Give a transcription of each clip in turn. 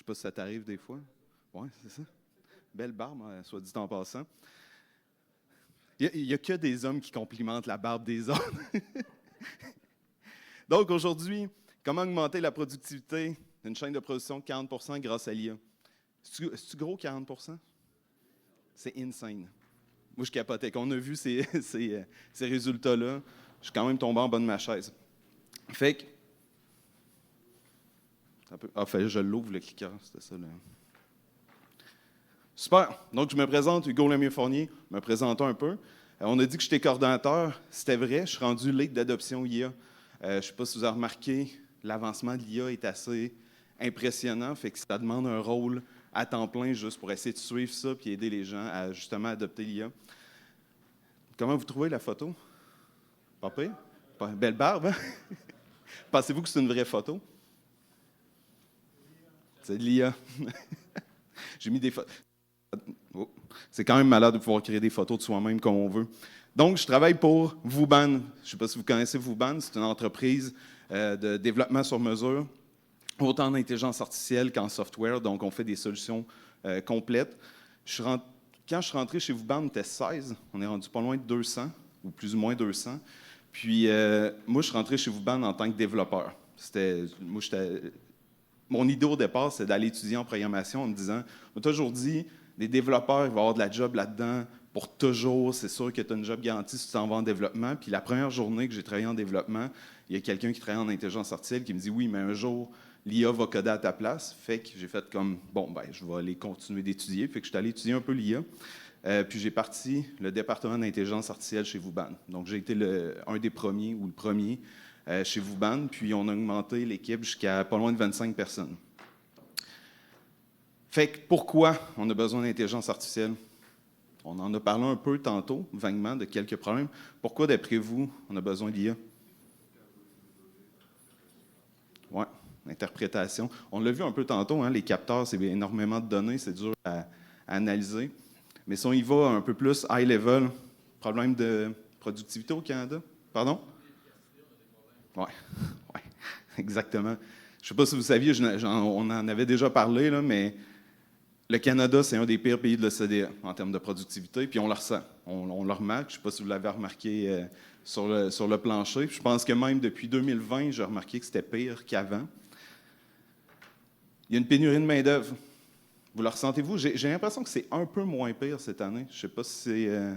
sais pas si ça t'arrive des fois. Oui, c'est ça. Belle barbe, soit dit en passant. Il n'y a que des hommes qui complimentent la barbe des hommes. Donc aujourd'hui, comment augmenter la productivité d'une chaîne de production de 40% grâce à l'IA? C'est-tu gros 40%? C'est insane. Moi, je capotais. Quand on a vu ces résultats-là, je suis quand même tombé en bas de ma chaise. Fait que... je l'ouvre, le clicker. C'était ça, là. Super. Donc, je me présente, Hugo Lemieux-Fournier, me présentant un peu. On a dit que j'étais coordonnateur. C'était vrai, je suis rendu lead d'adoption IA. Je ne sais pas si vous avez remarqué, l'avancement de l'IA est assez impressionnant, fait que ça demande un rôle à temps plein juste pour essayer de suivre ça et aider les gens à justement adopter l'IA. Comment vous trouvez la photo? Pas pire? Belle barbe, hein? Pensez-vous que c'est une vraie photo? C'est de l'IA. J'ai mis des photos. Oh. C'est quand même malade de pouvoir créer des photos de soi-même comme on veut. Donc, je travaille pour Vuban. Je ne sais pas si vous connaissez Vuban. C'est une entreprise de développement sur mesure, autant en intelligence artificielle qu'en software. Donc, on fait des solutions complètes. Quand je suis rentré chez Vuban, on était 16. On est rendu pas loin de 200, ou plus ou moins 200. Puis, moi, je suis rentré chez Vuban en tant que développeur. Mon idée au départ, c'est d'aller étudier en programmation en me disant, on m'a toujours dit, des développeurs, il va y avoir de la job là-dedans pour toujours. C'est sûr que tu as une job garantie si tu t'en vas en développement. Puis la première journée que j'ai travaillé en développement, il y a quelqu'un qui travaille en intelligence artificielle qui me dit, oui, mais un jour, l'IA va coder à ta place. Fait que j'ai fait comme, je vais aller continuer d'étudier. Fait que je suis allé étudier un peu l'IA. Puis j'ai parti le département d'intelligence artificielle chez Vuban. Donc j'ai été un des premiers ou le premier chez Vuban, puis on a augmenté l'équipe jusqu'à pas loin de 25 personnes. Fait que pourquoi on a besoin d'intelligence artificielle? On en a parlé un peu tantôt, vaguement, de quelques problèmes. Pourquoi, d'après vous, on a besoin d'IA? Oui, l'interprétation. On l'a vu un peu tantôt, hein, les capteurs, c'est énormément de données, c'est dur à analyser. Mais si on y va un peu plus high level, problème de productivité au Canada? Pardon? Oui, ouais, exactement. Je ne sais pas si vous saviez, on en avait déjà parlé, là, mais le Canada, c'est un des pires pays de l'OCDE en termes de productivité, puis on le ressent. On le remarque. Je ne sais pas si vous l'avez remarqué sur le plancher. Je pense que même depuis 2020, j'ai remarqué que c'était pire qu'avant. Il y a une pénurie de main-d'œuvre. Vous le ressentez-vous? J'ai l'impression que c'est un peu moins pire cette année. Je ne sais pas si c'est...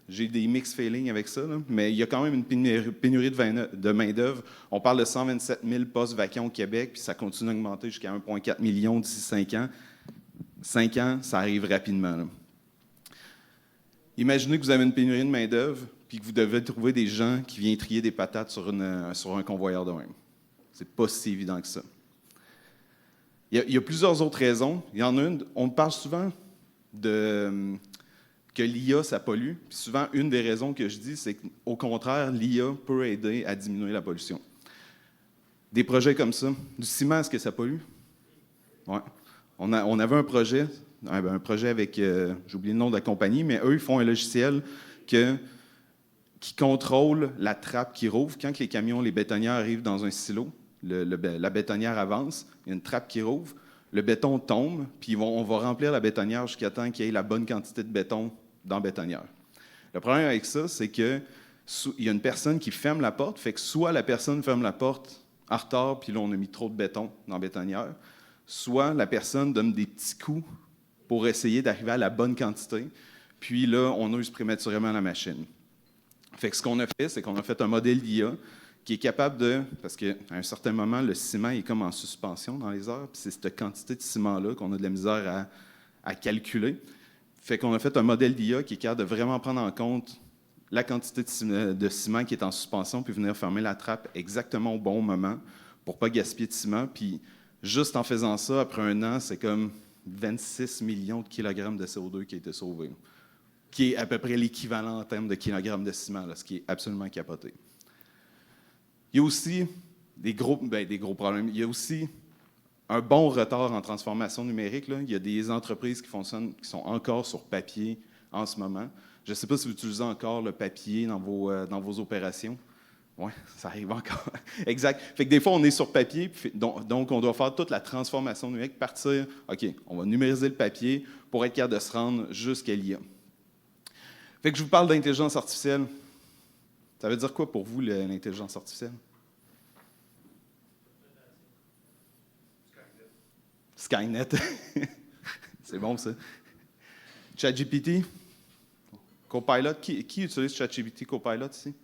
J'ai des mixed feelings avec ça, là, mais il y a quand même une pénurie de main-d'œuvre. On parle de 127 000 postes vacants au Québec, puis ça continue d'augmenter jusqu'à 1,4 million d'ici 5 ans. 5 ans, ça arrive rapidement, là. Imaginez que vous avez une pénurie de main-d'œuvre, puis que vous devez trouver des gens qui viennent trier des patates sur un convoyeur de même. C'est pas si évident que ça. Il y a plusieurs autres raisons. Il y en a une, on parle souvent que l'IA, ça pollue. Puis souvent, une des raisons que je dis, c'est qu'au contraire, l'IA peut aider à diminuer la pollution. Des projets comme ça. Du ciment, est-ce que ça pollue? Oui. On avait un projet avec, j'ai oublié le nom de la compagnie, mais eux, ils font un logiciel qui contrôle la trappe qui rouvre. Quand les camions, les bétonnières arrivent dans un silo, la bétonnière avance, il y a une trappe qui rouvre, le béton tombe, puis on va remplir la bétonnière jusqu'à temps qu'il y ait la bonne quantité de béton dans la bétonnière. Le problème avec ça, c'est qu'il y a une personne qui ferme la porte, fait que soit la personne ferme la porte en retard, puis là, on a mis trop de béton dans la bétonnière, soit la personne donne des petits coups pour essayer d'arriver à la bonne quantité, puis là, on use prématurément la machine. Fait que ce qu'on a fait, c'est qu'on a fait un modèle d'IA qui est capable parce qu'à un certain moment, le ciment est comme en suspension dans les airs, puis c'est cette quantité de ciment-là qu'on a de la misère à calculer. Fait qu'on a fait un modèle d'IA qui est capable de vraiment prendre en compte la quantité de ciment qui est en suspension, puis venir fermer la trappe exactement au bon moment pour ne pas gaspiller de ciment. Puis juste en faisant ça, après un an, c'est comme 26 millions de kilogrammes de CO2 qui a été sauvé, qui est à peu près l'équivalent en termes de kilogrammes de ciment, là, ce qui est absolument capoté. Il y a aussi des gros problèmes. Il y a aussi un bon retard en transformation numérique, là. Il y a des entreprises qui sont encore sur papier en ce moment. Je ne sais pas si vous utilisez encore le papier dans vos opérations. Oui, ça arrive encore. Exact. Fait que des fois, on est sur papier, donc on doit faire toute la transformation numérique, partir, OK, on va numériser le papier pour être capable de se rendre jusqu'à l'IA. Fait que je vous parle d'intelligence artificielle. Ça veut dire quoi pour vous, l'intelligence artificielle? Skynet. C'est bon, ça. ChatGPT. Copilot. Qui utilise ChatGPT Copilot ici?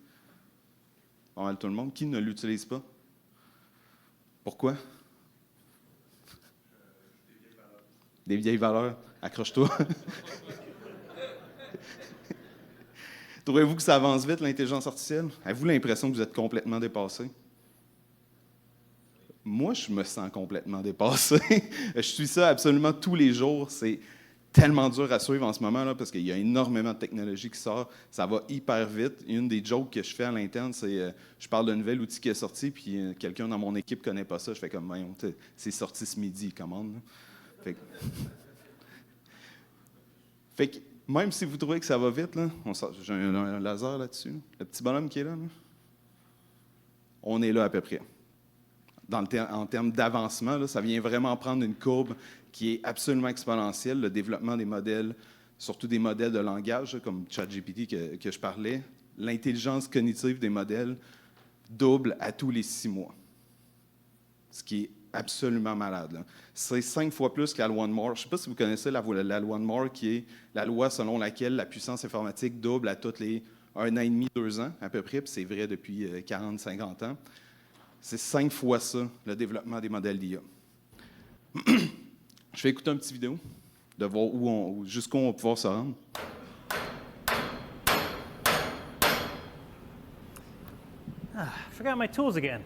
Pas mal tout le monde. Qui ne l'utilise pas? Pourquoi? Des vieilles valeurs. Accroche-toi. Trouvez-vous que ça avance vite, l'intelligence artificielle? Avez-vous l'impression que vous êtes complètement dépassé? Moi, je me sens complètement dépassé. Je suis ça absolument tous les jours. C'est tellement dur à suivre en ce moment là, parce qu'il y a énormément de technologie qui sort. Ça va hyper vite. Une des jokes que je fais à l'interne, c'est je parle d'un nouvel outil qui est sorti, puis quelqu'un dans mon équipe ne connaît pas ça. Je fais comme, c'est sorti ce midi, commande. Fait que même si vous trouvez que ça va vite, là, j'ai un laser là-dessus, là, le petit bonhomme qui est là, on est là à peu près. En termes d'avancement, là, ça vient vraiment prendre une courbe qui est absolument exponentielle, le développement des modèles, surtout des modèles de langage, comme ChatGPT que je parlais. L'intelligence cognitive des modèles double à tous les 6 mois, ce qui est absolument malade, là. C'est 5 fois plus que la loi de Moore. Je ne sais pas si vous connaissez la loi de Moore, qui est la loi selon laquelle la puissance informatique double à tous les 1 an et demi, 2 ans à peu près, puis c'est vrai depuis 40-50 ans. C'est 5 fois ça, le développement des modèles d'IA. Je vais écouter une petite vidéo, de voir jusqu'où on va pouvoir se rendre. I forgot my tools again.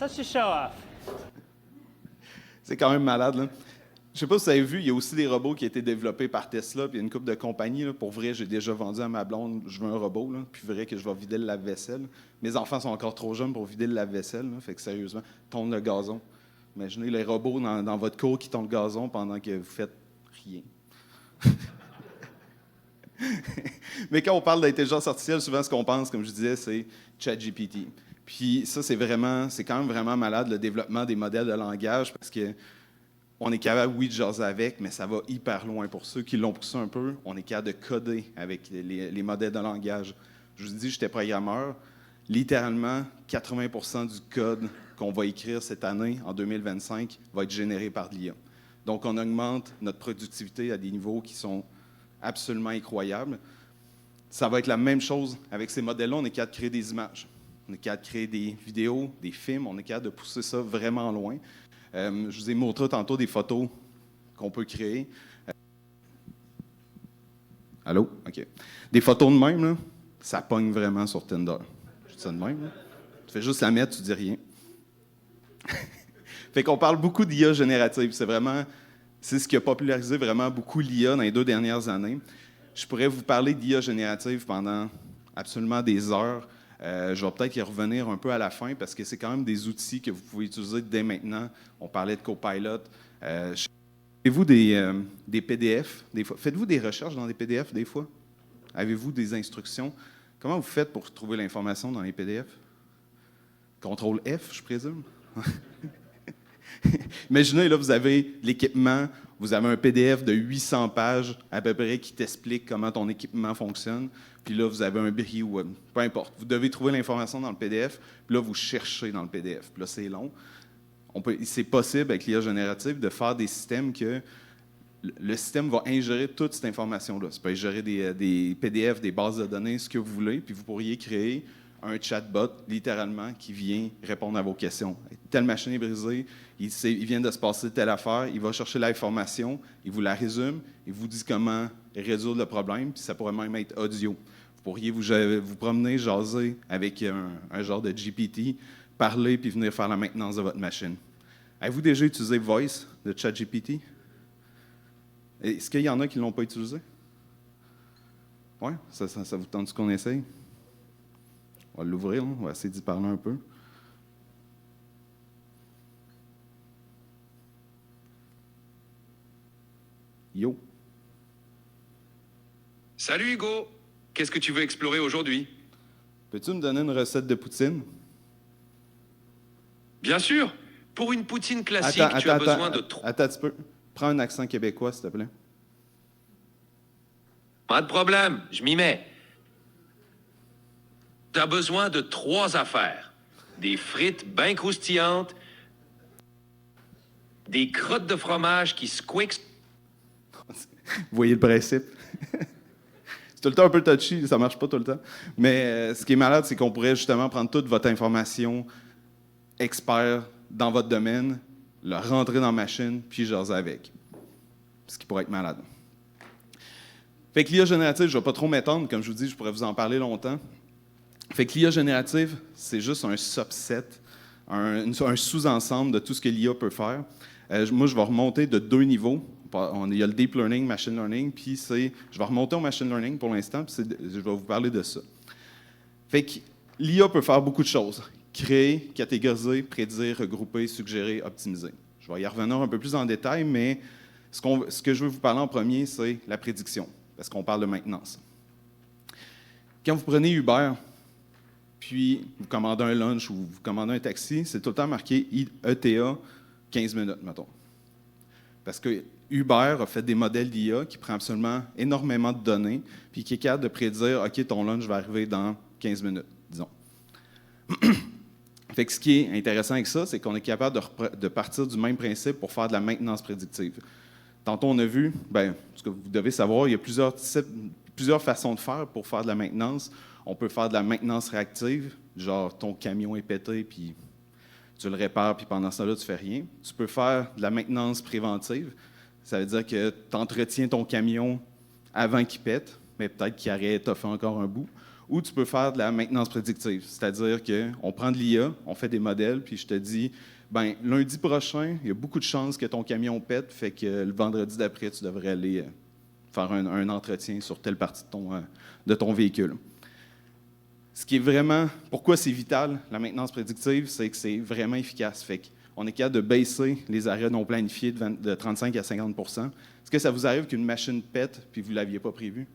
Such a show-off. C'est quand même malade, là. Je ne sais pas si vous avez vu, il y a aussi des robots qui ont été développés par Tesla, puis il y a une couple de compagnies. Là. Pour vrai, j'ai déjà vendu à ma blonde, je veux un robot, là, puis vrai que je vais vider le lave-vaisselle. Mes enfants sont encore trop jeunes pour vider le lave-vaisselle, là, fait que sérieusement, tondre le gazon. Imaginez les robots dans votre cour qui tondent le gazon pendant que vous faites rien. Mais quand on parle d'intelligence artificielle, souvent ce qu'on pense, comme je disais, c'est ChatGPT. Puis ça, c'est quand même vraiment malade, le développement des modèles de langage, parce que on est capable, oui, de jaser avec, mais ça va hyper loin. Pour ceux qui l'ont poussé un peu, on est capable de coder avec les modèles de langage. Je vous dis, j'étais programmeur. Littéralement, 80% du code qu'on va écrire cette année, en 2025, va être généré par l'IA. Donc, on augmente notre productivité à des niveaux qui sont absolument incroyables. Ça va être la même chose avec ces modèles-là. On est capable de créer des images. On est capable de créer des vidéos, des films. On est capable de pousser ça vraiment loin. Je vous ai montré tantôt des photos qu'on peut créer. Allô? OK. Des photos de même, là, ça pogne vraiment sur Tinder. Je dis ça de même. Là. Tu fais juste la mettre, tu dis rien. Fait qu'on parle beaucoup d'IA générative. C'est ce qui a popularisé vraiment beaucoup l'IA dans les 2 dernières années. Je pourrais vous parler d'IA générative pendant absolument des heures. Je vais peut-être y revenir un peu à la fin parce que c'est quand même des outils que vous pouvez utiliser dès maintenant. On parlait de Copilot. Faites-vous des PDF des fois? Faites-vous des recherches dans des PDF des fois? Avez-vous des instructions? Comment vous faites pour trouver l'information dans les PDF? Contrôle F, je présume? Imaginez, là, vous avez l'équipement, vous avez un PDF de 800 pages à peu près qui t'explique comment ton équipement fonctionne. Puis là, vous avez un bris ou peu importe. Vous devez trouver l'information dans le PDF, puis là, vous cherchez dans le PDF. Puis là, c'est long. c'est possible avec l'IA générative de faire des systèmes que le système va ingérer toute cette information-là. Ça peut ingérer des PDF, des bases de données, ce que vous voulez, puis vous pourriez créer un chatbot, littéralement, qui vient répondre à vos questions. Telle machine est brisée, il vient de se passer telle affaire, il va chercher l'information, il vous la résume, il vous dit comment résoudre le problème, puis ça pourrait même être audio. Vous pourriez vous promener, jaser avec un genre de GPT, parler, puis venir faire la maintenance de votre machine. Avez-vous déjà utilisé Voice de ChatGPT? Est-ce qu'il y en a qui ne l'ont pas utilisé? Oui? Ça vous tente qu'on essaye? On va l'ouvrir, on va essayer d'y parler un peu. Yo! Salut Hugo, qu'est-ce que tu veux explorer aujourd'hui? Peux-tu me donner une recette de poutine? Bien sûr, pour une poutine classique, tu as besoin de 3... Attends un petit peu. Prends un accent québécois, s'il te plaît. Pas de problème, je m'y mets. Tu as besoin de 3 affaires. Des frites bien croustillantes, des crottes de fromage qui squeakent. Vous voyez le principe? C'est tout le temps un peu touchy, ça marche pas tout le temps. Mais ce qui est malade, c'est qu'on pourrait justement prendre toute votre information expert dans votre domaine, le rentrer dans la machine, puis jaser avec. Ce qui pourrait être malade. Fait que l'IA générative, je ne vais pas trop m'étendre, comme je vous dis, je pourrais vous en parler longtemps. Fait que l'IA générative, c'est juste un subset, un sous-ensemble de tout ce que l'IA peut faire. Moi, je vais remonter de 2 niveaux. Il y a le deep learning, machine learning, puis je vais remonter au machine learning pour l'instant, puis je vais vous parler de ça. Fait que l'IA peut faire beaucoup de choses. Créer, catégoriser, prédire, regrouper, suggérer, optimiser. Je vais y revenir un peu plus en détail, mais ce que je veux vous parler en premier, c'est la prédiction, parce qu'on parle de maintenance. Quand vous prenez Uber, puis vous commandez un lunch ou vous commandez un taxi, c'est tout le temps marqué ETA 15 minutes, mettons. Parce que Uber a fait des modèles d'IA qui prend absolument énormément de données, puis qui est capable de prédire, OK, ton lunch va arriver dans 15 minutes, disons. Fait que ce qui est intéressant avec ça, c'est qu'on est capable de partir du même principe pour faire de la maintenance prédictive. Tantôt, on a vu, ce que vous devez savoir, il y a plusieurs façons de faire pour faire de la maintenance. On peut faire de la maintenance réactive, genre ton camion est pété, puis tu le répares, puis pendant ce temps-là, tu ne fais rien. Tu peux faire de la maintenance préventive. Ça veut dire que tu entretiens ton camion avant qu'il pète, mais peut-être qu'il aurait étoffé encore un bout. Ou tu peux faire de la maintenance prédictive, c'est-à-dire qu'on prend de l'IA, on fait des modèles, puis je te dis, lundi prochain, il y a beaucoup de chances que ton camion pète, fait que le vendredi d'après, tu devrais aller faire un entretien sur telle partie de ton véhicule. Ce qui est vraiment, pourquoi c'est vital, la maintenance prédictive, c'est que c'est vraiment efficace. Fait qu'on est capable de baisser les arrêts non planifiés de 35 à 50 %. Est-ce que ça vous arrive qu'une machine pète puis vous ne l'aviez pas prévu?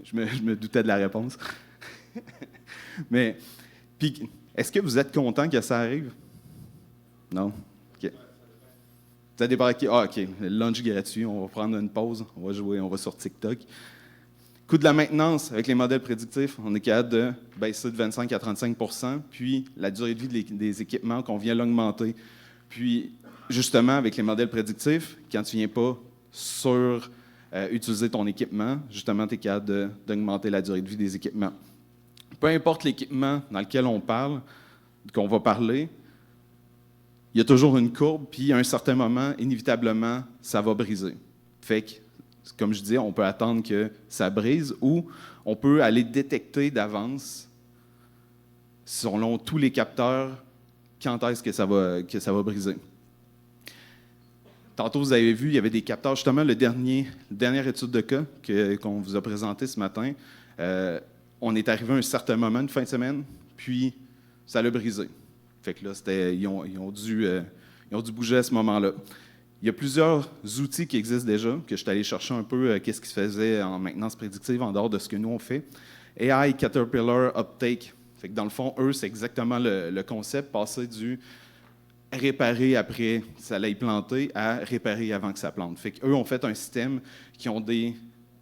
Je me doutais de la réponse. Mais, puis, est-ce que vous êtes content que ça arrive? Non? OK. Ça dépend. OK, le lunch gratuit, on va prendre une pause, on va jouer, on va sur TikTok. Coût de la maintenance, avec les modèles prédictifs, on est capable de baisser de 25 à 35 %, puis la durée de vie des équipements qu'on vient l'augmenter. Puis, justement, avec les modèles prédictifs, quand tu ne viens pas utiliser ton équipement, justement, tu es capable d'augmenter la durée de vie des équipements. Peu importe l'équipement dans lequel qu'on va parler, il y a toujours une courbe, puis à un certain moment, inévitablement, ça va briser. Fait que, comme je disais, on peut attendre que ça brise ou on peut aller détecter d'avance, selon tous les capteurs, quand est-ce que ça va briser. Tantôt, vous avez vu, il y avait des capteurs. Justement, la dernière étude de cas qu'on vous a présentée ce matin, on est arrivé à un certain moment, une fin de semaine, puis ça l'a brisé. Fait que là, ils ont dû bouger à ce moment-là. Il y a plusieurs outils qui existent déjà, que je suis allé chercher un peu qu'est-ce qui se faisait en maintenance prédictive en dehors de ce que nous, on fait. AI Caterpillar Uptake. Fait que dans le fond, eux, c'est exactement le concept, passer du réparer après ça l'ait planté à réparer avant que ça plante. Fait qu'eux ont fait un système qui ont des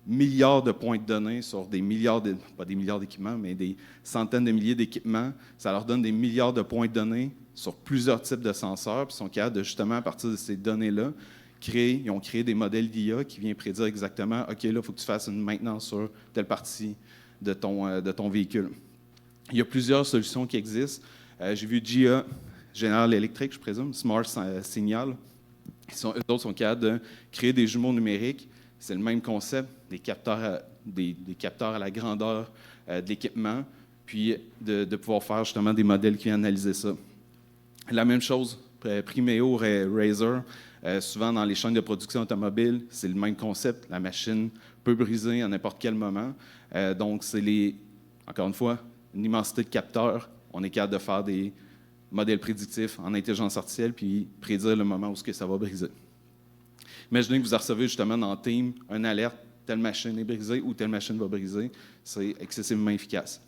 milliards de points de données sur des milliards, pas des milliards d'équipements, mais des centaines de milliers d'équipements. Ça leur donne des milliards de points de données sur plusieurs types de senseurs, puis ils sont capables de, justement, à partir de ces données-là, ils ont créé des modèles d'IA qui viennent prédire exactement, OK, là, il faut que tu fasses une maintenance sur telle partie de ton véhicule. Il y a plusieurs solutions qui existent. J'ai vu GIA, General Electric, je présume, Smart Signal. Eux autres sont capables de créer des jumeaux numériques. C'est le même concept, des capteurs à la grandeur de l'équipement, puis de pouvoir faire justement des modèles qui viennent analyser ça. La même chose, Primeo, Razer, souvent dans les chaînes de production automobile, c'est le même concept. La machine peut briser à n'importe quel moment. Donc, encore une fois, une immensité de capteurs. On est capable de faire des modèles prédictifs en intelligence artificielle puis prédire le moment où ça va briser. Imaginez que vous recevez justement dans Team une alerte, telle machine est brisée ou telle machine va briser. C'est excessivement efficace.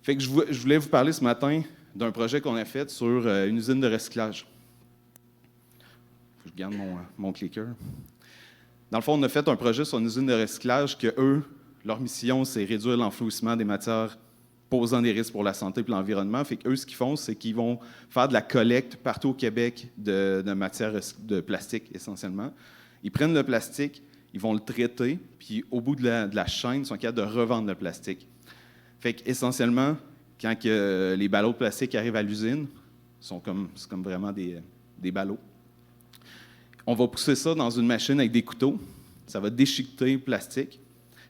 Fait que je voulais vous parler ce matin d'un projet qu'on a fait sur une usine de recyclage. Je garde mon clicker. Dans le fond, on a fait un projet sur une usine de recyclage que eux, leur mission, c'est réduire l'enfouissement des matières posant des risques pour la santé et l'environnement. Fait qu'eux, ce qu'ils font, c'est qu'ils vont faire de la collecte partout au Québec de matières de plastique, essentiellement. Ils prennent le plastique, ils vont le traiter, puis au bout de la chaîne, ils sont capables de revendre le plastique. Fait qu'essentiellement, quand les ballots de plastique arrivent à l'usine, c'est comme vraiment des ballots. On va pousser ça dans une machine avec des couteaux. Ça va déchiqueter le plastique.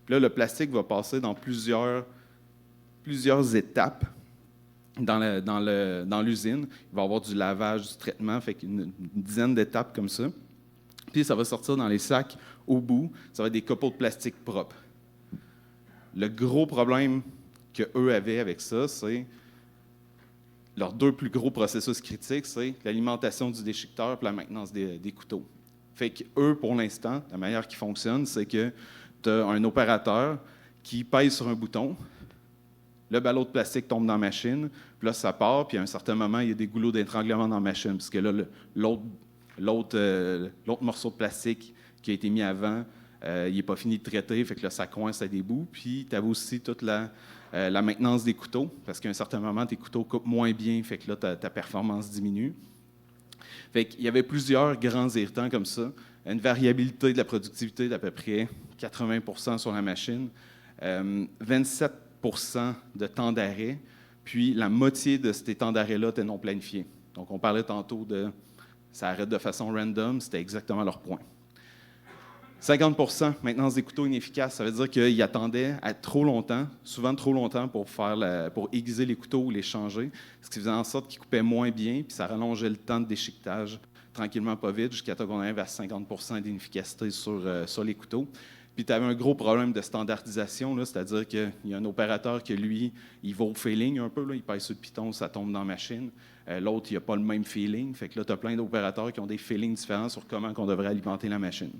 Puis là, le plastique va passer dans plusieurs étapes dans l'usine. Il va y avoir du lavage, du traitement, fait qu'une dizaine d'étapes comme ça. Puis ça va sortir dans les sacs au bout. Ça va être des copeaux de plastique propres. Le gros problème qu'eux avaient avec ça, c'est leurs deux plus gros processus critiques, c'est l'alimentation du déchiqueteur et la maintenance des couteaux. Fait qu'eux, pour l'instant, la manière qui fonctionne, c'est que tu as un opérateur qui pèse sur un bouton, le ballot de plastique tombe dans la machine, puis là, ça part, puis à un certain moment, il y a des goulots d'étranglement dans la machine, parce que là, l'autre morceau de plastique qui a été mis avant, il n'est pas fini de traiter, fait que là, ça coince à des bouts, puis tu avais aussi toute la maintenance des couteaux, parce qu'à un certain moment, tes couteaux coupent moins bien, fait que là, ta performance diminue. Fait qu'il y avait plusieurs grands irritants comme ça, une variabilité de la productivité d'à peu près 80 % sur la machine, 27 % de temps d'arrêt, puis la moitié de ces temps d'arrêt-là étaient non planifiés. Donc, on parlait tantôt de ça arrête de façon random, c'était exactement leur point. 50 % maintenance des couteaux inefficaces, ça veut dire qu'ils attendaient trop longtemps, souvent trop longtemps pour aiguiser les couteaux ou les changer, ce qui faisait en sorte qu'ils coupaient moins bien, puis ça rallongeait le temps de déchiquetage tranquillement, pas vite, jusqu'à temps qu'on arrive à 50 % d'inefficacité sur les couteaux. Puis tu avais un gros problème de standardisation, là, c'est-à-dire qu'il y a un opérateur que lui, il va au feeling un peu, là, il pèse sur le piton, ça tombe dans la machine. L'autre, il n'a pas le même feeling, fait que là, tu as plein d'opérateurs qui ont des feelings différents sur comment on devrait alimenter la machine.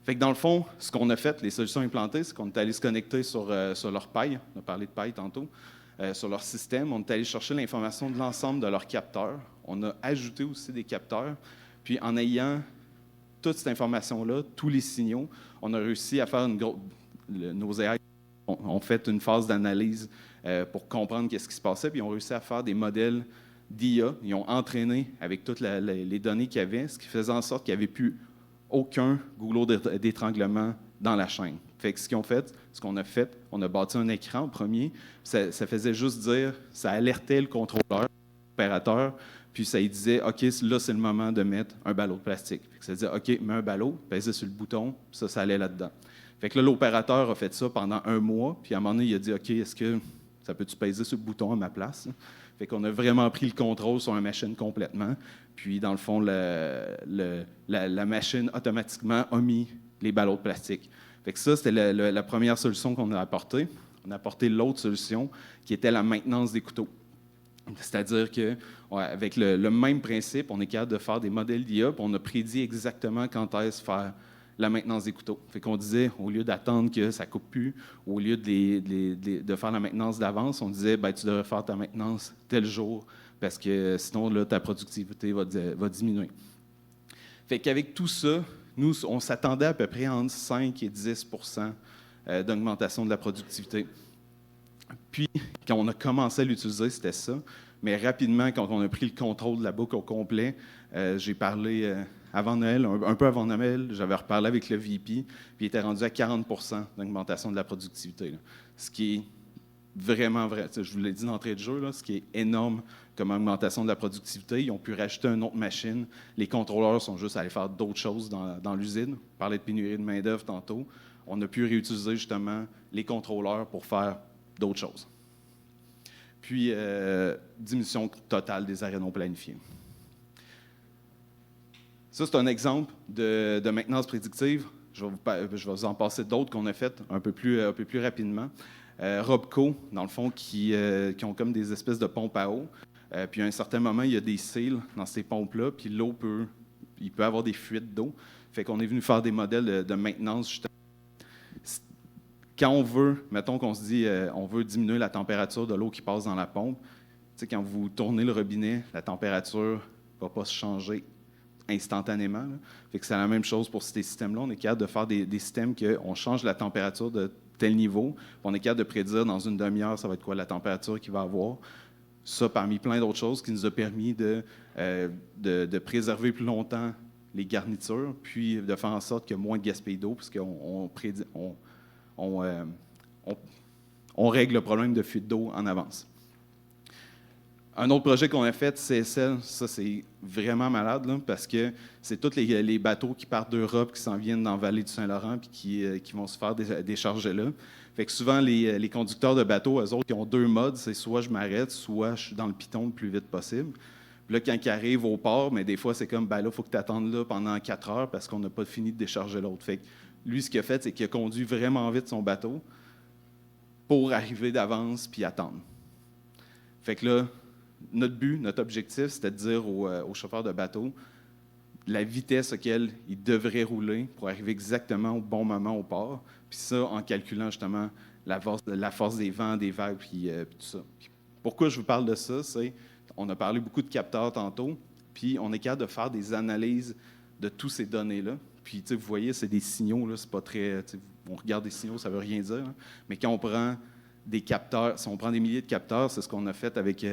Fait que dans le fond, ce qu'on a fait, les solutions implantées, c'est qu'on est allé se connecter sur leur paille, on a parlé de paille tantôt, sur leur système, on est allé chercher l'information de l'ensemble de leurs capteurs, on a ajouté aussi des capteurs, puis en ayant toute cette information-là, tous les signaux, on a réussi à faire nos AI ont fait une phase d'analyse pour comprendre qu'est-ce qui se passait, puis ils ont réussi à faire des modèles d'IA, ils ont entraîné avec toutes les données qu'il y avait, ce qui faisait en sorte qu'il n'y avait plus aucun goulot d'étranglement dans la chaîne. Fait que ce qu'on a fait, on a bâti un écran au premier, ça faisait juste dire, ça alertait le contrôleur, l'opérateur, puis ça lui disait, OK, là, c'est le moment de mettre un ballot de plastique. Fait que ça disait, OK, mets un ballot, pèse sur le bouton, puis ça allait là-dedans. Fait que là, l'opérateur a fait ça pendant 1 mois, puis à un moment donné, il a dit, OK, est-ce que ça peut-tu peser sur le bouton à ma place? Fait qu'on a vraiment pris le contrôle sur la machine complètement. Puis, dans le fond, la machine, automatiquement, a mis les ballots de plastique. Fait que ça, c'était la première solution qu'on a apportée. On a apporté l'autre solution, qui était la maintenance des couteaux. C'est-à-dire qu'avec le même principe, on est capable de faire des modèles d'IA, puis on a prédit exactement quand est-ce faire la maintenance des couteaux. Fait qu'on disait, au lieu d'attendre que ça ne coupe plus, au lieu de faire la maintenance d'avance, on disait, ben, tu devrais faire ta maintenance tel jour, parce que sinon, là, ta productivité va diminuer. Fait qu'avec tout ça, Nous, on s'attendait à peu près entre 5 et 10 d'augmentation de la productivité. Puis, quand on a commencé à l'utiliser, c'était ça. Mais rapidement, quand on a pris le contrôle de la boucle au complet, j'ai parlé avant Noël, un peu avant Noël, j'avais reparlé avec le VP, puis il était rendu à 40 d'augmentation de la productivité. Là. Ce qui est vraiment vrai. Je vous l'ai dit d'entrée de jeu, là, ce qui est énorme comme augmentation de la productivité. Ils ont pu rajouter une autre machine. Les contrôleurs sont juste allés faire d'autres choses dans l'usine. On parlait de pénurie de main-d'œuvre tantôt. On a pu réutiliser justement les contrôleurs pour faire d'autres choses. Puis, diminution totale des arrêts non planifiés. Ça, c'est un exemple de maintenance prédictive. Je vais vous en passer d'autres qu'on a faites un peu plus rapidement. Robco, dans le fond, qui ont comme des espèces de pompes à eau. Puis à un certain moment, il y a des cils dans ces pompes-là, puis l'eau peut avoir des fuites d'eau. Fait qu'on est venu faire des modèles de maintenance, justement. Quand on veut, mettons qu'on se dit, on veut diminuer la température de l'eau qui passe dans la pompe, quand vous tournez le robinet, la température ne va pas se changer instantanément. Là. Fait que c'est la même chose pour ces systèmes-là. On est capable de faire des systèmes qu'on change la température de tel niveau. On est capable de prédire dans une demi-heure, ça va être quoi la température qu'il va avoir. Ça, parmi plein d'autres choses, qui nous a permis de préserver plus longtemps les garnitures, puis de faire en sorte qu'il y ait moins de gaspillage d'eau, parce qu'on règle le problème de fuite d'eau en avance. Un autre projet qu'on a fait, CSL, ça c'est vraiment malade, là, parce que c'est tous les bateaux qui partent d'Europe, qui s'en viennent dans la vallée du Saint-Laurent, puis qui vont se faire décharger là. Fait que souvent, les conducteurs de bateaux, eux autres, ils ont deux modes, c'est soit je m'arrête, soit je suis dans le piton le plus vite possible. Puis là, quand ils arrivent au port, mais des fois, c'est comme, ben là, il faut que tu attendes là pendant 4 heures parce qu'on n'a pas fini de décharger l'autre. Fait que lui, ce qu'il a fait, c'est qu'il a conduit vraiment vite son bateau pour arriver d'avance puis attendre. Fait que là, notre but, notre objectif, c'était de dire aux chauffeurs de bateau la vitesse auquel ils devraient rouler pour arriver exactement au bon moment au port. Puis ça, en calculant justement la force des vents, des vagues, puis tout ça. Puis pourquoi je vous parle de ça, c'est on a parlé beaucoup de capteurs tantôt, puis on est capable de faire des analyses de toutes ces données-là. Puis, vous voyez, c'est des signaux, là, c'est pas très... On regarde des signaux, ça veut rien dire. Hein, mais quand on prend des capteurs, si on prend des milliers de capteurs, c'est ce qu'on a fait avec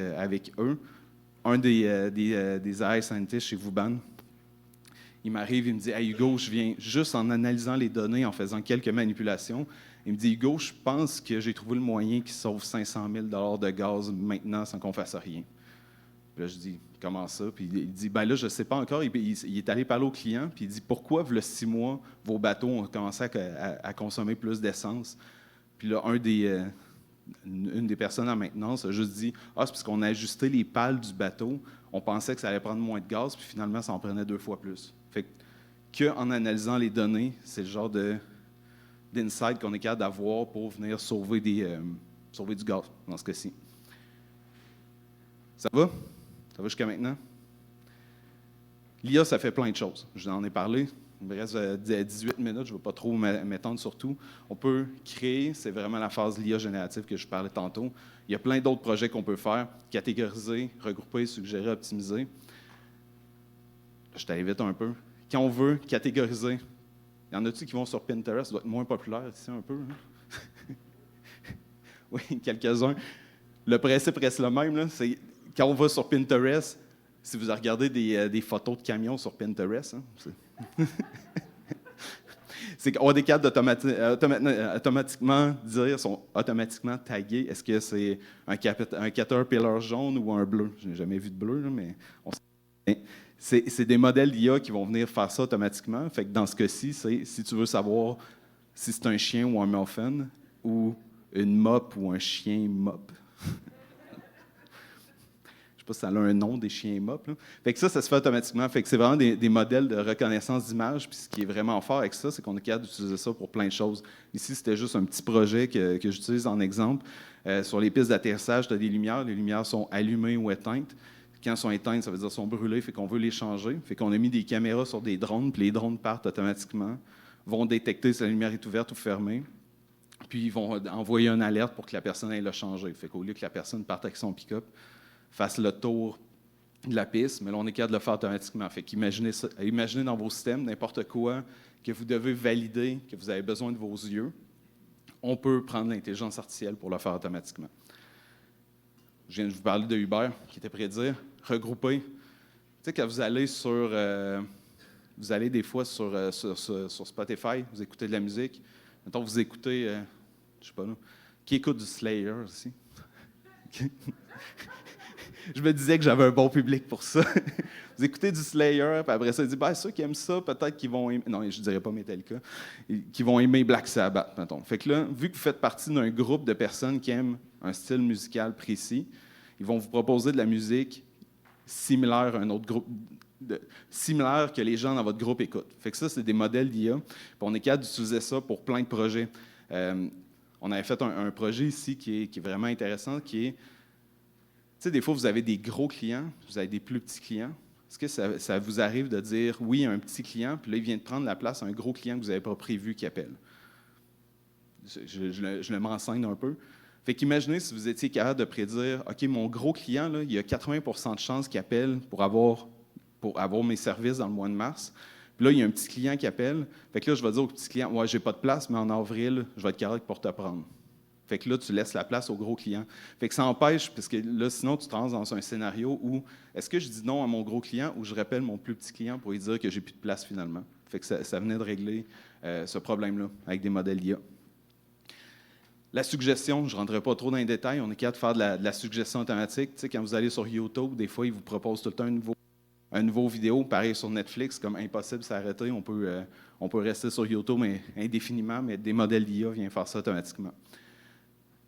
eux. Un des AI scientists chez Vuban, il m'arrive, il me dit « Hey Hugo, je viens juste en analysant les données, en faisant quelques manipulations. » Il me dit « Hugo, je pense que j'ai trouvé le moyen qui sauve 500 000 de gaz maintenant sans qu'on fasse rien. » Puis là, je dis « Comment ça? » Puis il dit « Ben là, je ne sais pas encore. » Il est allé parler au client, puis il dit « Pourquoi, il y a 6 mois, vos bateaux ont commencé à consommer plus d'essence? » Puis là, une des personnes en maintenance a juste dit « Ah, c'est parce qu'on a ajusté les pales du bateau. On pensait que ça allait prendre moins de gaz, puis finalement, ça en prenait 2 fois plus. » Fait qu'en analysant les données, c'est le genre d'insight qu'on est capable d'avoir pour venir sauver du gaz, dans ce cas-ci. Ça va? Ça va jusqu'à maintenant? L'IA, ça fait plein de choses. Je vous en ai parlé. Il me reste 18 minutes, je ne vais pas trop m'étendre sur tout. On peut créer, c'est vraiment la phase l'IA générative que je parlais tantôt. Il y a plein d'autres projets qu'on peut faire, catégoriser, regrouper, suggérer, optimiser. Je t'invite un peu. Quand on veut catégoriser, il y en a-tu qui vont sur Pinterest? Ça doit être moins populaire ici un peu. Hein? Oui, quelques-uns. Le principe reste le même. Là. C'est, quand on va sur Pinterest, si vous regardez des photos de camions sur Pinterest, hein, c'est qu'on est capable d'automatiquement dire, sont automatiquement tagués, est-ce que c'est un Caterpillar jaune ou un bleu? Je n'ai jamais vu de bleu, là, mais c'est des modèles d'IA qui vont venir faire ça automatiquement. Fait que dans ce cas-ci, c'est si tu veux savoir si c'est un chien ou un muffin, ou une mop ou un chien mop. Je ne sais pas si ça a un nom, des chiens mop. Là. Fait que ça se fait automatiquement. Fait que c'est vraiment des modèles de reconnaissance d'image. Puis ce qui est vraiment fort avec ça, c'est qu'on est capable d'utiliser ça pour plein de choses. Ici, c'était juste un petit projet que j'utilise en exemple. Sur les pistes d'atterrissage, tu as des lumières. Les lumières sont allumées ou éteintes. Quand elles sont éteintes, ça veut dire qu'elles sont brûlées. Fait qu'on veut les changer. Fait qu'on a mis des caméras sur des drones. Puis les drones partent automatiquement, vont détecter si la lumière est ouverte ou fermée. Puis ils vont envoyer une alerte pour que la personne aille le changer. Fait qu'au lieu que la personne parte avec son pick-up, fasse le tour de la piste, mais là, on est capable de le faire automatiquement. Fait qu'imaginez ça, imaginez dans vos systèmes n'importe quoi que vous devez valider, que vous avez besoin de vos yeux. On peut prendre l'intelligence artificielle pour le faire automatiquement. Je viens de vous parler de Uber, qui était prêt à dire regrouper. Tu sais, quand vous allez vous allez des fois sur Spotify, vous écoutez de la musique. Mettons, vous écoutez, je sais pas, là, qui écoute du Slayer aussi? Je me disais que j'avais un bon public pour ça. Vous écoutez du Slayer, puis après ça, ils disent, ben, ceux qui aiment ça, peut-être qu'ils vont aimer. Non, je ne dirais pas Metallica. Qui vont aimer Black Sabbath, mettons. Fait que là, vu que vous faites partie d'un groupe de personnes qui aiment un style musical précis, ils vont vous proposer de la musique similaire à un autre groupe, similaire que les gens dans votre groupe écoutent. Fait que ça, c'est des modèles d'IA. Puis on est capable d'utiliser ça pour plein de projets. On avait fait un projet ici qui est vraiment intéressant, qui est, tu sais, des fois, vous avez des gros clients, vous avez des plus petits clients. Est-ce que ça vous arrive de dire oui à un petit client, puis là, il vient de prendre la place à un gros client que vous n'avez pas prévu qui appelle? Je le m'enseigne un peu. Fait qu'imaginez si vous étiez capable de prédire, OK, mon gros client, là, il y a 80 % de chances qu'il appelle pour avoir mes services dans le mois de mars. Puis là, il y a un petit client qui appelle. Fait que là, je vais dire au petit client, ouais, j'ai pas de place, mais en avril, je vais être correct pour te prendre. Fait que là, tu laisses la place au gros client. Fait que ça empêche, parce que là, sinon, tu te rends dans un scénario où est-ce que je dis non à mon gros client ou je rappelle mon plus petit client pour lui dire que j'ai plus de place finalement. Fait que ça venait de régler ce problème-là avec des modèles d'IA. La suggestion, je ne rentrerai pas trop dans les détails, on est capable de faire de la suggestion automatique. Tu sais, quand vous allez sur YouTube, des fois, ils vous proposent tout le temps un nouveau vidéo. Pareil sur Netflix, comme impossible de s'arrêter. On peut rester sur YouTube indéfiniment, mais des modèles d'IA viennent faire ça automatiquement.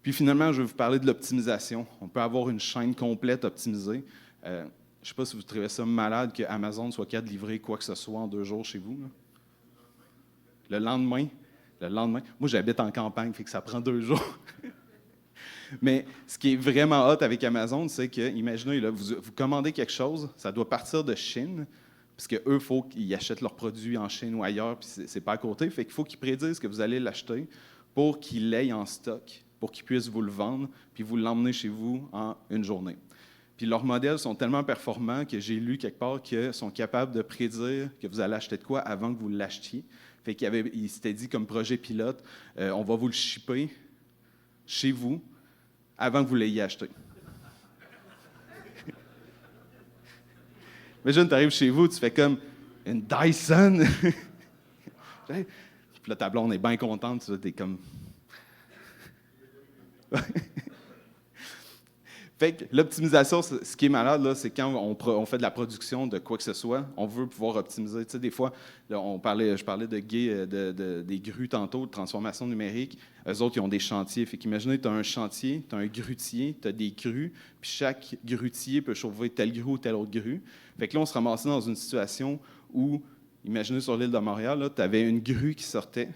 Puis finalement, je vais vous parler de l'optimisation. On peut avoir une chaîne complète optimisée. Je ne sais pas si vous trouvez ça malade que Amazon soit capable de livrer quoi que ce soit en 2 jours chez vous. Là. Le lendemain. Moi, j'habite en campagne, fait que ça prend 2 jours. Mais ce qui est vraiment hot avec Amazon, c'est que, imaginez, là, vous commandez quelque chose, ça doit partir de Chine, parce qu'eux, il faut qu'ils achètent leurs produits en Chine ou ailleurs, puis c'est pas à côté. Fait qu'il faut qu'ils prédisent que vous allez l'acheter pour qu'ils l'aient en stock, pour qu'ils puissent vous le vendre, puis vous l'emmener chez vous en une journée. Puis leurs modèles sont tellement performants que j'ai lu quelque part qu'ils sont capables de prédire que vous allez acheter de quoi avant que vous l'achetiez. Fait qu'il s'était dit comme projet pilote, on va vous le shipper chez vous avant que vous l'ayez acheté. Imagine, tu arrives chez vous, tu fais comme une Dyson. Puis là, ta blonde est bien contente, tu es comme... Fait que l'optimisation, ce qui est malade, là, c'est quand on fait de la production de quoi que ce soit, on veut pouvoir optimiser. Tu sais, des fois, là, je parlais de des grues tantôt, de transformation numérique. Eux autres, ils ont des chantiers. Fait qu'imaginez, tu as un chantier, tu as un grutier, tu as des grues, puis chaque grutier peut chauffer telle grue ou telle autre grue. Fait que là, on se ramassait dans une situation où, imaginez sur l'île de Montréal, tu avais une grue qui sortait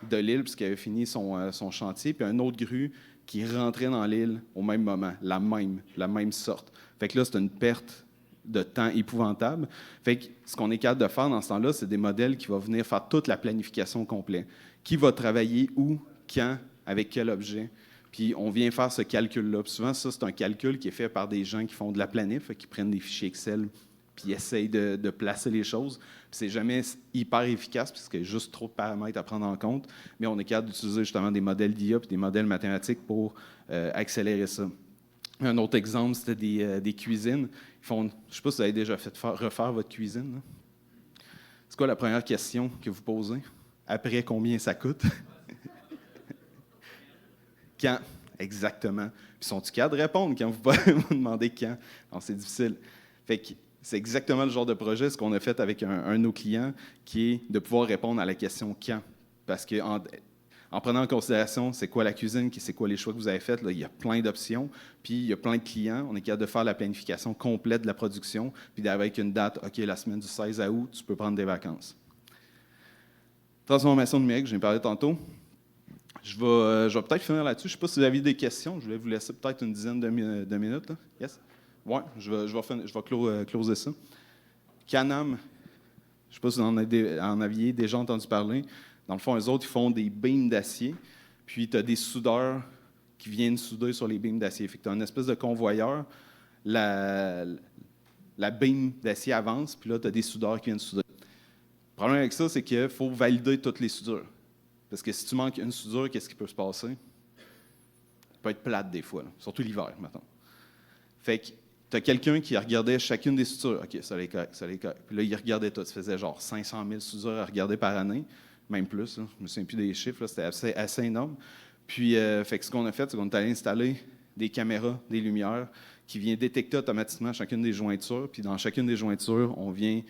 de l'île puisqu'elle avait fini son chantier, puis un autre grue qui rentrait dans l'île au même moment, la même sorte. Fait que là, c'est une perte de temps épouvantable. Fait que ce qu'on est capable de faire dans ce temps-là, c'est des modèles qui vont venir faire toute la planification complète. Qui va travailler où, quand, avec quel objet. Puis on vient faire ce calcul-là. Puis souvent, ça, c'est un calcul qui est fait par des gens qui font de la planif, qui prennent des fichiers Excel puis essayent de placer les choses. Puis c'est jamais hyper efficace parce qu'il y a juste trop de paramètres à prendre en compte, mais on est capable d'utiliser justement des modèles d'IA puis des modèles mathématiques pour accélérer ça. Un autre exemple, c'était des cuisines. Je ne sais pas si vous avez déjà fait refaire votre cuisine. Là. C'est quoi la première question que vous posez? Après, combien ça coûte? Quand? Exactement. Puis sont-ils capables de répondre quand vous demandez quand? Non, c'est difficile. Fait que c'est exactement le genre de projet, ce qu'on a fait avec un de nos clients, qui est de pouvoir répondre à la question « quand ». Parce qu'en prenant en considération c'est quoi la cuisine, c'est quoi les choix que vous avez faits, là, il y a plein d'options, puis il y a plein de clients. On est capable de faire la planification complète de la production, puis avec une date, OK, la semaine du 16 août, tu peux prendre des vacances. Transformation numérique, j'en ai parlé tantôt. Je vais peut-être finir là-dessus. Je ne sais pas si vous avez des questions. Je vais vous laisser peut-être une dizaine de minutes. Là. Yes? Oui, je vais closer ça. Canam, je ne sais pas si vous en aviez déjà entendu parler. Dans le fond, eux autres, ils font des beams d'acier, puis tu as des soudeurs qui viennent souder sur les beams d'acier. Fait que tu as une espèce de convoyeur. La la beam d'acier avance, puis là, tu as des soudeurs qui viennent souder. Le problème avec ça, c'est qu'il faut valider toutes les soudures. Parce que si tu manques une soudure, qu'est-ce qui peut se passer? Ça peut être plate des fois, là, surtout l'hiver, maintenant. Fait que tu as quelqu'un qui regardait chacune des soudures. OK, ça les correct, ça les correct. Puis là, il regardait tout. Ça faisait genre 500 000 soudures à regarder par année, même plus. Là. Je ne me souviens plus des chiffres, là, c'était assez énorme. Puis, fait que ce qu'on a fait, c'est qu'on est allé installer des caméras, des lumières, qui viennent détecter automatiquement chacune des jointures. Puis dans chacune des jointures, on vient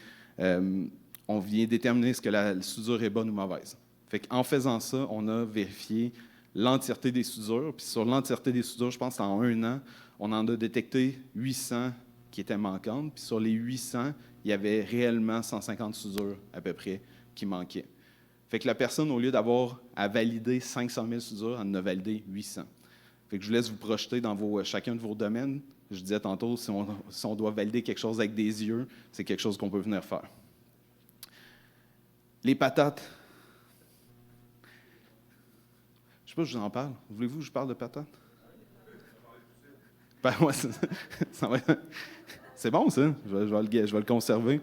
déterminer est-ce que la soudure est bonne ou mauvaise. Fait qu'en faisant ça, on a vérifié l'entièreté des soudures. Puis sur l'entièreté des soudures, je pense qu'en 1 an, on en a détecté 800 qui étaient manquantes. Puis sur les 800, il y avait réellement 150 soudures à peu près qui manquaient. Fait que la personne, au lieu d'avoir à valider 500 000 soudures, elle en a validé 800. Fait que je vous laisse vous projeter dans chacun de vos domaines. Je disais tantôt, si on doit valider quelque chose avec des yeux, c'est quelque chose qu'on peut venir faire. Les patates. Je ne sais pas si je vous en parle. Voulez-vous que je parle de patates? Ben, ouais, c'est bon, ça. Je vais le conserver.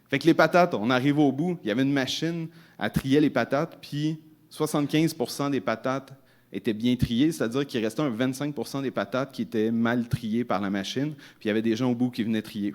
Fait que les patates, on arrive au bout. Il y avait une machine à trier les patates, puis 75 % des patates étaient bien triées, c'est-à-dire qu'il restait un 25 % des patates qui étaient mal triées par la machine, puis il y avait des gens au bout qui venaient trier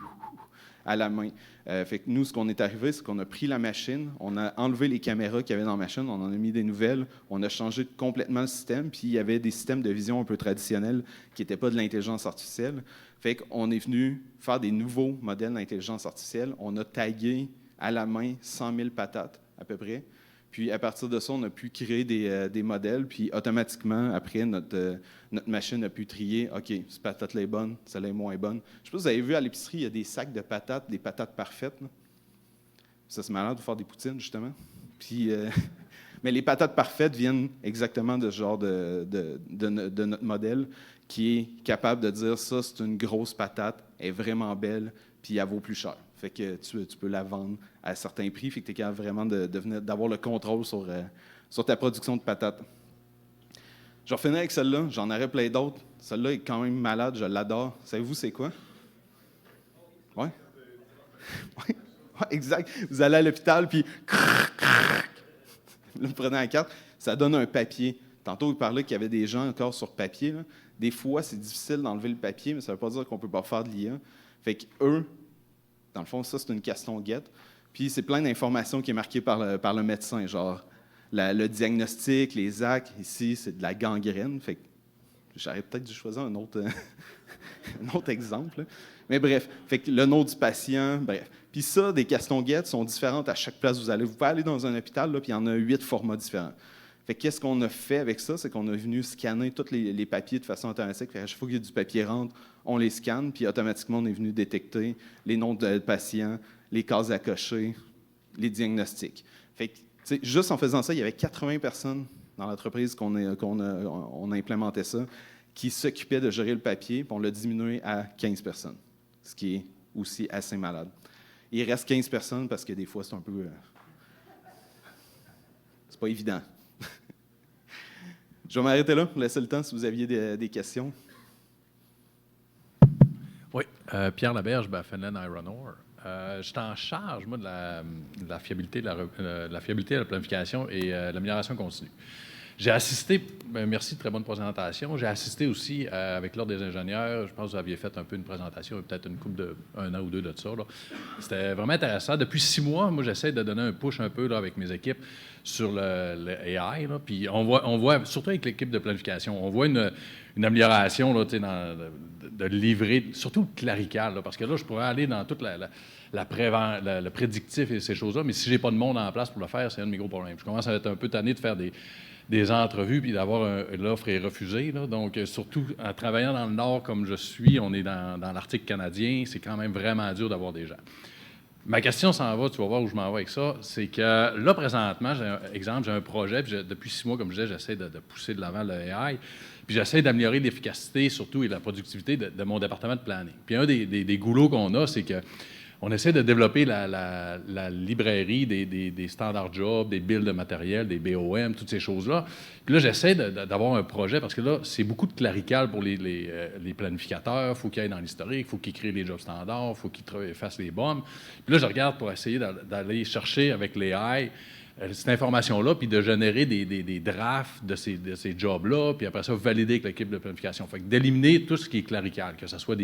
à la main. Fait que nous, ce qu'on est arrivé, c'est qu'on a pris la machine, on a enlevé les caméras qu'il y avait dans la machine, on en a mis des nouvelles, on a changé complètement le système, puis il y avait des systèmes de vision un peu traditionnels qui n'étaient pas de l'intelligence artificielle. Fait qu'on est venu faire des nouveaux modèles d'intelligence artificielle. On a tagué à la main 100 000 patates, à peu près. Puis, à partir de ça, on a pu créer des modèles. Puis, automatiquement, après, notre machine a pu trier, OK, cette patate-là est bonne, celle-là est moins bonne. Je ne sais pas si vous avez vu à l'épicerie, il y a des sacs de patates, des patates parfaites. Là. Ça, c'est malade de faire des poutines, justement. Puis, mais les patates parfaites viennent exactement de ce genre de notre modèle qui est capable de dire ça, c'est une grosse patate, elle est vraiment belle, puis elle vaut plus cher. Fait que tu peux la vendre à certains prix, fait que tu es capable vraiment d'avoir le contrôle sur ta production de patates. Je vais finir avec celle-là, j'en aurais plein d'autres. Celle-là est quand même malade, je l'adore. Savez-vous c'est quoi? Oui? Oui, exact. Vous allez à l'hôpital, puis vous prenez la carte, ça donne un papier. Tantôt, vous parlez qu'il y avait des gens encore sur papier. Là. Des fois, c'est difficile d'enlever le papier, mais ça ne veut pas dire qu'on ne peut pas faire de l'IA. Fait qu'eux, dans le fond, ça, c'est une castonguette. Puis, c'est plein d'informations qui est marquées par le médecin, genre le diagnostic, les actes. Ici, c'est de la gangrène. Fait que j'aurais peut-être dû choisir un autre exemple. Là. Mais bref, fait que le nom du patient, bref. Puis ça, des castonguettes sont différentes à chaque place où vous allez. Vous pouvez aller dans un hôpital, là, puis il y en a 8 formats différents. Fait que qu'est-ce qu'on a fait avec ça? C'est qu'on a venu scanner tous les papiers de façon automatique. Fait à chaque fois qu'il y a du papier rentre, on les scanne, puis automatiquement, on est venu détecter les noms de patients, les cases à cocher, les diagnostics. Fait que, juste en faisant ça, il y avait 80 personnes dans l'entreprise qu'on a implémenté ça, qui s'occupaient de gérer le papier, puis on l'a diminué à 15 personnes, ce qui est aussi assez malade. Il reste 15 personnes parce que des fois, c'est un peu... c'est pas évident. Je vais m'arrêter là, laisser le temps si vous aviez des questions. Oui, Pierre Laberge, Finland Iron Ore. Je suis en charge, moi, de la fiabilité, de la fiabilité de la planification et l'amélioration continue. J'ai assisté, merci de très bonne présentation. J'ai assisté aussi avec l'Ordre des ingénieurs. Je pense que vous aviez fait un peu une présentation, peut-être une couple un an ou deux de ça. Là. C'était vraiment intéressant. Depuis 6 mois, moi, j'essaie de donner un push un peu là, avec mes équipes sur le AI. Là. Puis on voit, surtout avec l'équipe de planification, on voit une amélioration là, de livrer, surtout le clérical, là, parce que là, je pourrais aller dans toute le prédictif et ces choses-là, mais si je n'ai pas de monde en place pour le faire, c'est un de mes gros problèmes. Je commence à être un peu tanné de faire des entrevues puis d'avoir l'offre est refusée. Là. Donc, surtout en travaillant dans le Nord comme je suis, on est dans l'Arctique canadien, c'est quand même vraiment dur d'avoir des gens. Ma question s'en va, tu vas voir où je m'en vais avec ça, c'est que là, présentement, j'ai un projet, puis depuis 6 mois, comme je disais, j'essaie de pousser de l'avant le AI, puis j'essaie d'améliorer l'efficacité, surtout, et la productivité de mon département de planning. Puis un des goulots qu'on a, c'est que on essaie de développer la librairie des standards jobs, des billes de matériel, des BOM, toutes ces choses-là. Puis là, j'essaie d'avoir un projet parce que là, c'est beaucoup de clérical pour les planificateurs. Il faut qu'ils aillent dans l'historique, il faut qu'ils créent les jobs standards, il faut qu'ils fassent les BOM. Puis là, je regarde pour essayer d'aller chercher avec l'AI cette information-là, puis de générer des drafts de ces jobs-là, puis après ça, valider avec l'équipe de planification. Fait que d'éliminer tout ce qui est clérical, que ce soit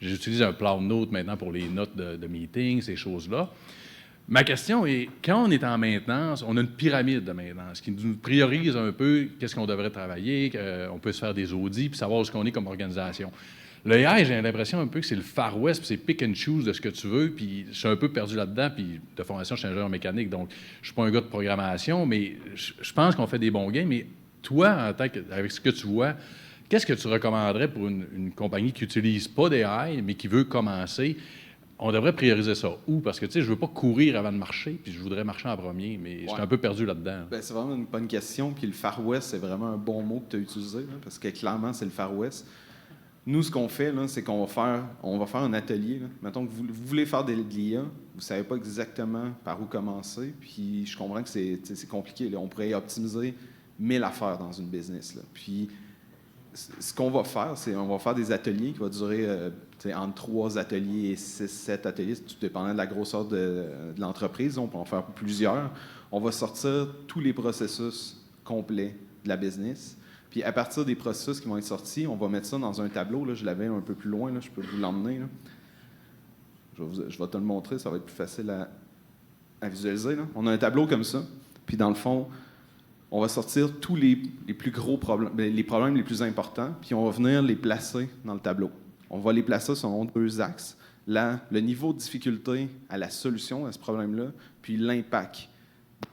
j'utilise un Cloud Note maintenant pour les notes de meeting, ces choses-là. Ma question est, quand on est en maintenance, on a une pyramide de maintenance qui nous priorise un peu qu'est-ce qu'on devrait travailler, on peut se faire des audits, puis savoir où est-ce qu'on est comme organisation. Le AI, j'ai l'impression un peu que c'est le Far West, puis c'est pick and choose de ce que tu veux, puis je suis un peu perdu là-dedans, puis de formation, je suis ingénieur mécanique, donc je suis pas un gars de programmation, mais je pense qu'on fait des bons gains. Mais toi, avec ce que tu vois, qu'est-ce que tu recommanderais pour une compagnie qui n'utilise pas d'AI, mais qui veut commencer? On devrait prioriser ça où? Parce que, tu sais, je veux pas courir avant de marcher, puis je voudrais marcher en premier, mais je suis un peu perdu là-dedans. Ben, c'est vraiment une bonne question, puis le Far West, c'est vraiment un bon mot que tu as utilisé, là, parce que clairement, c'est le Far West. Nous, ce qu'on fait, là, c'est qu'on va faire un atelier. Là. Mettons que vous voulez faire de l'IA, vous ne savez pas exactement par où commencer, puis je comprends que c'est compliqué. Là. On pourrait optimiser 1000 affaires dans une business. Là. Puis, ce qu'on va faire, c'est on va faire des ateliers qui vont durer entre 3 ateliers et 6-7 ateliers, tout dépendant de la grosseur de l'entreprise. On peut en faire plusieurs. On va sortir tous les processus complets de la business. Puis à partir des processus qui vont être sortis, on va mettre ça dans un tableau. Là, je l'avais un peu plus loin, là, je peux vous l'emmener. Là. Je vais te le montrer, ça va être plus facile à visualiser. Là. On a un tableau comme ça. Puis dans le fond, on va sortir tous les plus gros problèmes, les problèmes les plus importants, puis on va venir les placer dans le tableau. On va les placer selon 2 axes. Le niveau de difficulté à la solution à ce problème-là, puis l'impact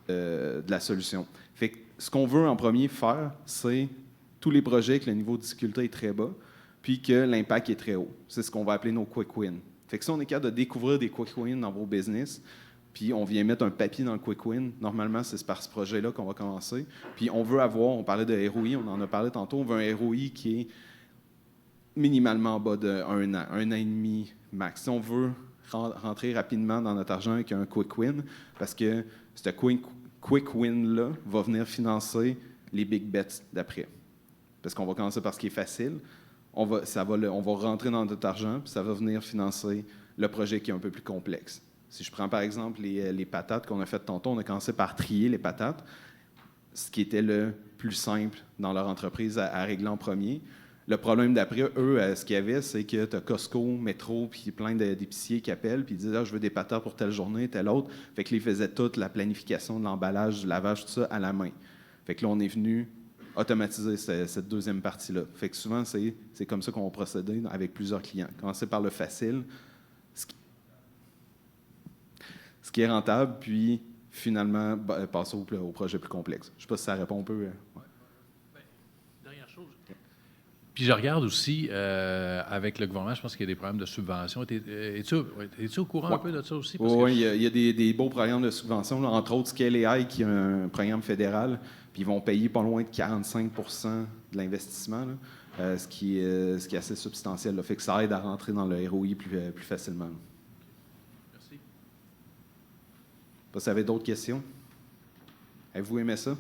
de la solution. Fait que ce qu'on veut en premier faire, c'est tous les projets que le niveau de difficulté est très bas, puis que l'impact est très haut. C'est ce qu'on va appeler nos quick wins. Fait que si on est capable de découvrir des quick wins dans vos business, puis on vient mettre un papier dans le quick win, normalement, c'est par ce projet-là qu'on va commencer. Puis on veut on parlait de ROI, on en a parlé tantôt, on veut un ROI qui est minimalement en bas de 1 an, 1 an et demi max. Si on veut rentrer rapidement dans notre argent avec un quick win, parce que ce quick win-là va venir financer les big bets d'après. Parce qu'on va commencer par ce qui est facile, on va rentrer dans notre argent, puis ça va venir financer le projet qui est un peu plus complexe. Si je prends par exemple les patates qu'on a faites tantôt, on a commencé par trier les patates, ce qui était le plus simple dans leur entreprise à régler en premier. Le problème d'après, eux, ce qu'il y avait, c'est que tu as Costco, Métro, puis plein d'épiciers qui appellent, puis ils disent « je veux des patates pour telle journée, telle autre ». Fait que là, ils faisaient toute la planification de l'emballage, du lavage, tout ça, à la main. Fait que là, on est venu automatiser cette deuxième partie-là. Fait que souvent, c'est comme ça qu'on va procéder avec plusieurs clients. Commencer par le facile, ce qui est rentable, puis finalement, passer au projet plus complexe. Je ne sais pas si ça répond un peu. Dernière chose. Puis je regarde aussi, avec le gouvernement, je pense qu'il y a des programmes de subvention. Es-tu au courant un peu de ça aussi? Oui, il y a des beaux programmes de subvention, là, entre autres Scale AI, qui est un programme fédéral, puis ils vont payer pas loin de 45 % de l'investissement, là, ce qui est assez substantiel. Là, fait que ça aide à rentrer dans le ROI plus facilement. Merci. Vous avez d'autres questions? Avez-vous aimé ça?